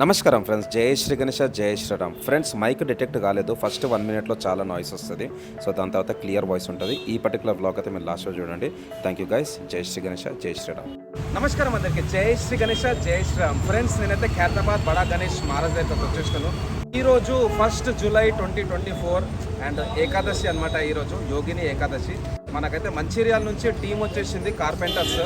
నమస్కారం ఫ్రెండ్స్, జై శ్రీ గణేష, జై శ్రీరామ్. ఫ్రెండ్స్, మైక్ డిటెక్ట్ కాలేదు. ఫస్ట్ 1 మినిట్లో చాలా నాయిస్ వస్తుంది. సో దాని తర్వాత క్లియర్ వాయిస్ ఉంటుంది. ఈ పర్టికులర్ బ్లాగ్ అయితే మీరు లాస్ట్లో చూడండి. Thank you guys. జై శ్రీ గణేష, జై శ్రీరామ్. నమస్కారం అందరికి. జై శ్రీ గణేష, జై శ్రీరామ్. ఫ్రెండ్స్, నేనైతే ఖైరతాబాద్ బడా గణేష్ మహారాజ్ దగ్గర వచ్చేస్తాను. ఈరోజు 1 జూలై 2024 అండ్ ఏకాదశి అనమాట. ఈరోజు యోగిని ఏకాదశి. మనకైతే మంచిర్యాల నుంచి టీం వచ్చేసింది, కార్పెంటర్స్.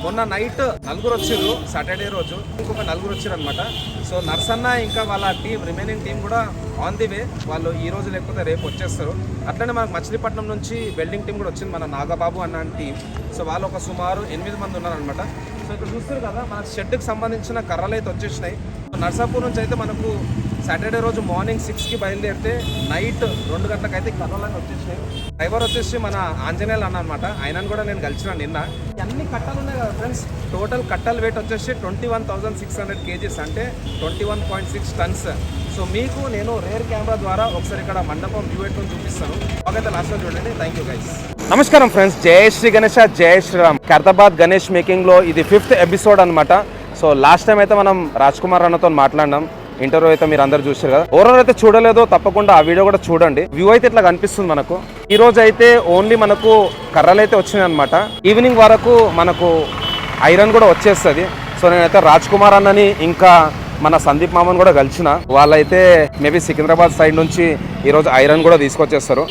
మొన్న నైట్ 4 వచ్చారు, సాటర్డే రోజు ఇంకొక 4 వచ్చారు అనమాట. సో నర్సన్న ఇంకా వాళ్ళ టీం, రిమైనింగ్ టీం కూడా ఆన్ ది వే. వాళ్ళు ఈ రోజు లేకపోతే రేపు వచ్చేస్తారు. అట్లనే మనకు మచిలీపట్నం నుంచి వెల్డింగ్ టీం కూడా వచ్చింది, మన నాగబాబు అన్న టీం. సో వాళ్ళు ఒక సుమారు 8 మంది ఉన్నారనమాట. సో ఇక్కడ చూస్తారు కదా, మన షెడ్కి సంబంధించిన కర్రలు అయితే వచ్చేసినాయి. నర్సాపూర్ నుంచి అయితే మనకు సాటర్డే రోజు మార్నింగ్ 6కి బయలుదేరితే నైట్ 2 గంటలకు అయితే కర్రలన్నీ వచ్చేసినాయి. డ్రైవర్ వచ్చేసి మన ఆంజనేయులు అన్న అనమాట. ఆయనను కూడా నేను కలిసిన నిన్న. అన్ని కట్టలు ఉన్నాయి కదా ఫ్రెండ్స్. టోటల్ కట్టల వెయిట్ వచ్చేసి 21,600 kgs, అంటే 21.6 టన్స్. సో మీకు నేను రేర్ కెమెరా ద్వారా ఒకసారి ఇక్కడ మండపం వ్యూ ఎట్కొని చూపిస్తాను. ఒకైతే లాస్ట్లో చూడండి. Thank you guys. నమస్కారం ఫ్రెండ్స్, జై శ్రీ గణేష, జై శ్రీరామ్. ఖైరతాబాద్ గణేష్ మేకింగ్లో ఇది 5th ఎపిసోడ్ అనమాట. సో లాస్ట్ టైం అయితే మనం రాజ్ కుమార్ అన్నతో మాట్లాడినాం. ఇంటర్వ్యూ అయితే మీరు అందరు చూసారు కదా. ఎవరైతే చూడలేదో తప్పకుండా ఆ వీడియో కూడా చూడండి. వ్యూ అయితే ఇట్లా కనిపిస్తుంది మనకు. ఈ రోజు అయితే ఓన్లీ మనకు కర్రలు అయితే వచ్చినాయి అనమాట. ఈవినింగ్ వరకు మనకు ఐరన్ కూడా వచ్చేస్తుంది. సో నేనైతే రాజ్ కుమార్ అన్నని ఇంకా మన సందీప్ మామని కూడా కలిసిన. వాళ్ళైతే మేబీ సికింద్రాబాద్ సైడ్ నుంచి ఈరోజు ఐరన్ కూడా తీసుకొచ్చేస్తారు.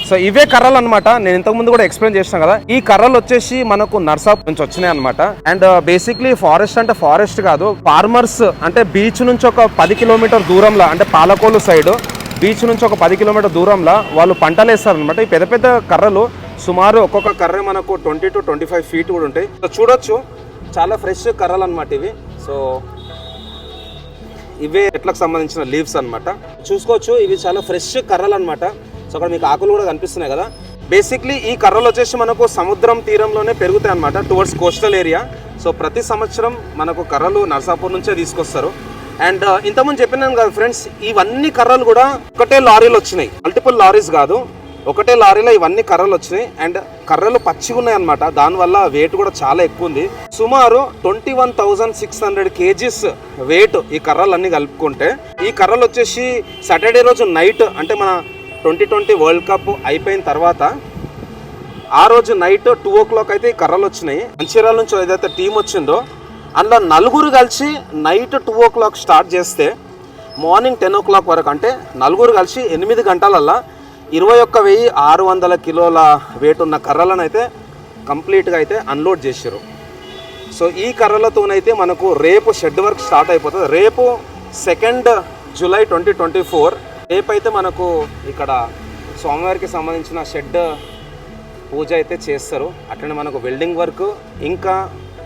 సో ఇవే కర్రలు అనమాట. నేను ఇంతకుముందు కూడా ఎక్స్ప్లెయిన్ చేసిన కదా. ఈ కర్రలు వచ్చేసి మనకు నర్సాప్ నుంచి వచ్చినాయి అనమాట. అండ్ బేసిక్లీ ఫారెస్ట్ అంటే ఫారెస్ట్ కాదు, ఫార్మర్స్ అంటే బీచ్ నుంచి ఒక 10 కిలోమీటర్ దూరంలో, అంటే పాలకోలు సైడ్ బీచ్ నుంచి ఒక 10 కిలోమీటర్ దూరంలో వాళ్ళు పంటలు వేస్తారు అనమాట. ఈ పెద్ద పెద్ద కర్రలు సుమారు ఒక్కొక్క కర్ర మనకు 20 to 25 feet కూడా ఉంటాయి. సో చూడొచ్చు, చాలా ఫ్రెష్ కర్రలు అనమాట ఇవి. సో ఇవే చెట్లకు సంబంధించిన లీవ్స్ అనమాట. చూసుకోవచ్చు, ఇవి చాలా ఫ్రెష్ కర్రలు అనమాట. సో అక్కడ మీకు ఆకులు కూడా కనిపిస్తున్నాయి కదా. బేసిక్లీ ఈ కర్రలు వచ్చేసి మనకు సముద్రం తీరంలోనే పెరుగుతాయి అనమాట, టువర్డ్స్ కోస్టల్ ఏరియా. సో ప్రతి సంవత్సరం మనకు కర్రలు నర్సాపూర్ నుంచే తీసుకొస్తారు. అండ్ ఇంతకుముందు చెప్పినాను కదా ఫ్రెండ్స్, ఇవన్నీ కర్రలు కూడా ఒకటే లారీలు వచ్చినాయి, మల్టిపుల్ లారీస్ కాదు, ఒకటే లారీలో ఇవన్నీ కర్రలు వచ్చినాయి. అండ్ కర్రలు పచ్చిగా ఉన్నాయి అనమాట. దానివల్ల వెయిట్ కూడా చాలా ఎక్కువ ఉంది. సుమారు 21,600 kgs వెయిట్ ఈ కర్రలన్నీ కలుపుకుంటే. ఈ కర్రలు వచ్చేసి సాటర్డే రోజు నైట్, అంటే మన 2020 వరల్డ్ కప్ అయిపోయిన తర్వాత ఆ రోజు నైట్ 2 o'clock అయితే ఈ కర్రలు వచ్చినాయి. మంచిర్యాల నుంచి ఏదైతే టీం వచ్చిందో అందులో 4 కలిసి నైట్ 2 o'clock స్టార్ట్ చేస్తే మార్నింగ్ 10 o'clock వరకు, అంటే 4 కలిసి 8 గంటలల్లా 21,600 కిలోల వెయిట్ ఉన్న కర్రలను అయితే కంప్లీట్గా అయితే అన్లోడ్ చేశారు. సో ఈ కర్రలతోనైతే మనకు రేపు షెడ్ వర్క్ స్టార్ట్ అయిపోతుంది. రేపు 2 జూలై 2024 రేపు అయితే మనకు ఇక్కడ స్వామివారికి సంబంధించిన షెడ్ పూజ అయితే చేస్తారు. అట్లనే మనకు వెల్డింగ్ వర్క్ ఇంకా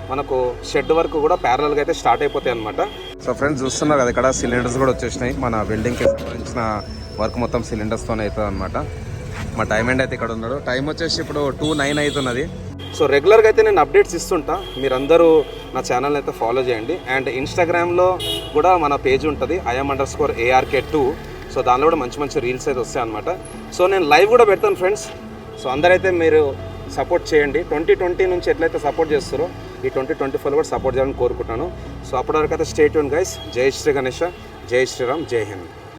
మనకు షెడ్ వర్క్ కూడా ప్యారలల్గా అయితే స్టార్ట్ అయిపోతాయి అనమాట. సో ఫ్రెండ్స్ చూస్తున్నారు కదా, ఇక్కడ సిలిండర్స్ కూడా వచ్చేసినాయి. మన వెల్డింగ్కి సంబంధించిన వర్క్ మొత్తం సిలిండర్స్తోనే అవుతుంది అనమాట. మా డైమండ్ అయితే ఇక్కడ ఉన్నాడు. టైం వచ్చేసి ఇప్పుడు 2:09 అవుతున్నది. సో రెగ్యులర్గా అయితే నేను అప్డేట్స్ ఇస్తుంటా. మీరందరూ నా ఛానల్ అయితే ఫాలో చేయండి. అండ్ ఇన్స్టాగ్రామ్లో కూడా మన పేజ్ ఉంటుంది, IAM_ARK2. సో దానిలో కూడా మంచి మంచి రీల్స్ అయితే వస్తాయి అనమాట. సో నేను లైవ్ కూడా పెడతాను ఫ్రెండ్స్. సో అందరైతే మీరు సపోర్ట్ చేయండి. 2020 నుంచి ఎట్లయితే సపోర్ట్ చేస్తారో ఈ 2024 కూడా సపోర్ట్ చేయాలని కోరుకుంటున్నాను. సో అప్పటివరకు అయితే స్టే ట్యూన్ గైస్. జై శ్రీ గణేష, జై శ్రీరామ్, జై హింద్.